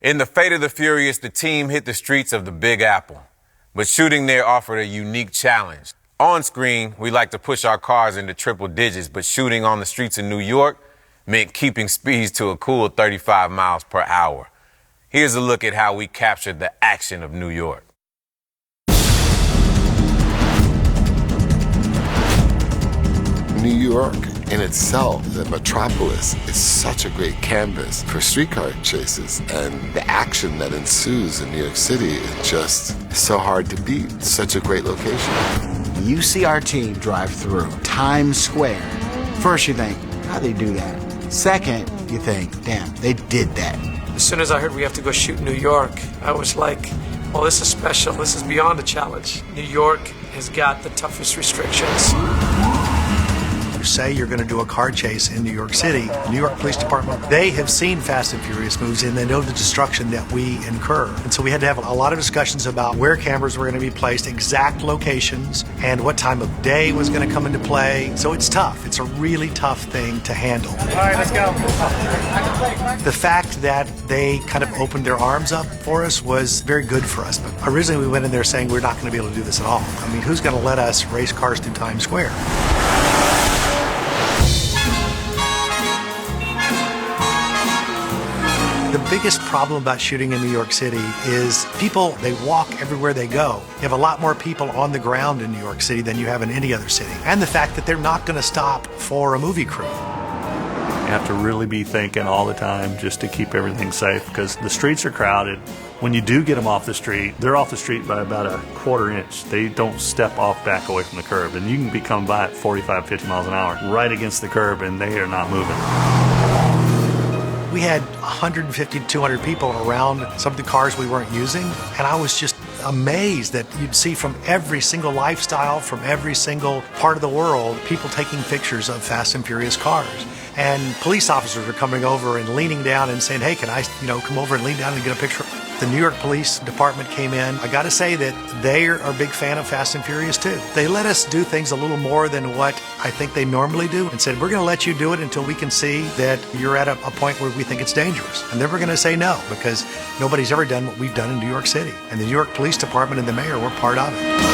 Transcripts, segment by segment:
In The Fate of the Furious, the team hit the streets of the Big Apple. But shooting there offered a unique challenge. On screen, we like to push our cars into triple digits, but shooting on the streets of New York meant keeping speeds to a cool 35 miles per hour. Here's a look at how we captured the action of New York. New York in itself, the metropolis, is such a great canvas for streetcar chases, and the action that ensues in New York City is just so hard to beat. Such a great location. You see our team drive through Times Square. First you think, how'd they do that? Second, you think, damn, they did that. As soon as I heard we have to go shoot New York, I was like, well, this is special. This is beyond a challenge. New York has got the toughest restrictions. Say you're going to do a car chase in New York City, the New York Police Department, they have seen Fast and Furious movies and they know the destruction that we incur. And so we had to have a lot of discussions about where cameras were going to be placed, exact locations, and what time of day was going to come into play. So it's tough. It's a really tough thing to handle. All right, let's go. The fact that they kind of opened their arms up for us was very good for us. But originally we went in there saying we're not going to be able to do this at all. I mean, who's going to let us race cars through Times Square? The biggest problem about shooting in New York City is people, they walk everywhere they go. You have a lot more people on the ground in New York City than you have in any other city. And the fact that they're not going to stop for a movie crew. You have to really be thinking all the time just to keep everything safe because the streets are crowded. When you do get them off the street, they're off the street by about a quarter inch. They don't step off back away from the curb. And you can be coming by at 45, 50 miles an hour right against the curb and they are not moving. We had 150 to 200 people around some of the cars we weren't using, and I was just amazed that you'd see from every single lifestyle, from every single part of the world, people taking pictures of Fast and Furious cars. And police officers were coming over and leaning down and saying, hey, can I, come over and lean down and get a picture? The New York Police Department came in. I got to say that they are a big fan of Fast and Furious too. They let us do things a little more than what I think they normally do and said, we're going to let you do it until we can see that you're at a point where we think it's dangerous. And then we're going to say no because nobody's ever done what we've done in New York City. And the New York Police Department and the mayor were part of it.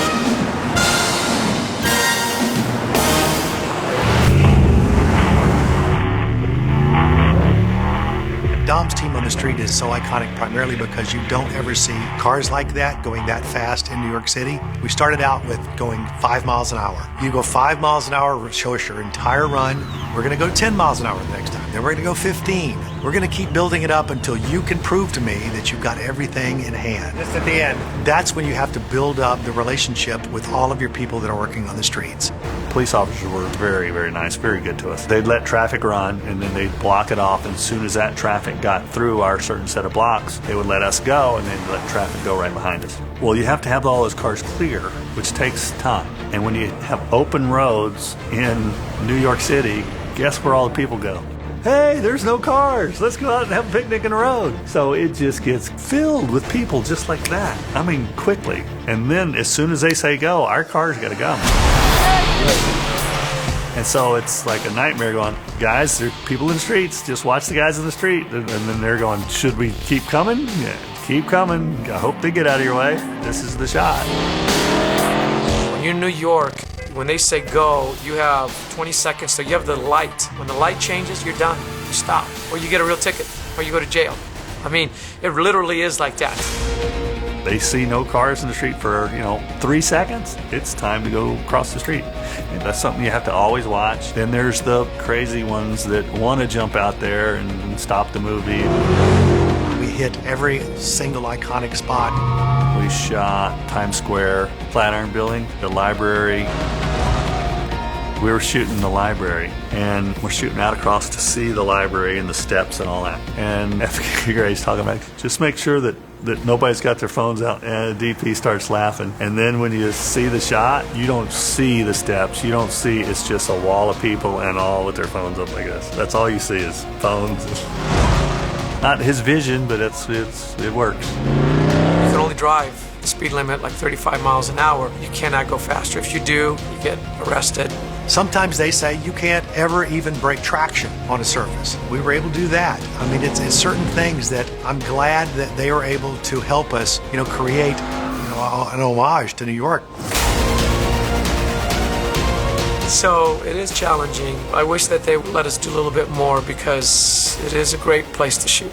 Dom's team on the street is so iconic primarily because you don't ever see cars like that going that fast in New York City. We started out with going 5 miles an hour. You go 5 miles an hour, show us your entire run. We're going to go 10 miles an hour the next time. Then we're going to go 15. We're going to keep building it up until you can prove to me that you've got everything in hand. Just at the end. That's when you have to build up the relationship with all of your people that are working on the streets. Police officers were very, very nice, very good to us. They'd let traffic run and then they'd block it off. And as soon as that traffic got through our certain set of blocks, they would let us go and then let traffic go right behind us. Well, you have to have all those cars clear, which takes time. And when you have open roads in New York City, guess where all the people go? Hey, there's no cars. Let's go out and have a picnic in the road. So it just gets filled with people just like that. I mean, quickly. And then as soon as they say go, our cars got to go. And so it's like a nightmare going, guys, there are people in the streets. Just watch the guys in the street. And then they're going, should we keep coming? Yeah, keep coming. I hope they get out of your way. This is the shot. When you're in New York, when they say go, you have 20 seconds, so you have the light. When the light changes, you're done. You stop. Or you get a real ticket, or you go to jail. I mean, it literally is like that. They see no cars in the street for, 3 seconds. It's time to go across the street. And that's something you have to always watch. Then there's the crazy ones that want to jump out there and stop the movie. We hit every single iconic spot. We shot Times Square, Flatiron Building, the library. We were shooting the library, and we're shooting out across to see the library and the steps and all that. And FK Gray's talking about, just make sure that nobody's got their phones out, and DP starts laughing. And then when you see the shot, you don't see the steps. You don't see, it's just a wall of people and all with their phones up like this. That's all you see is phones. Not his vision, but it works. You can only drive the speed limit like 35 miles an hour. You cannot go faster. If you do, you get arrested. Sometimes they say you can't ever even break traction on a surface. We were able to do that. I mean, it's certain things that I'm glad that they were able to help us, create, an homage to New York. So it is challenging. I wish that they would let us do a little bit more because it is a great place to shoot.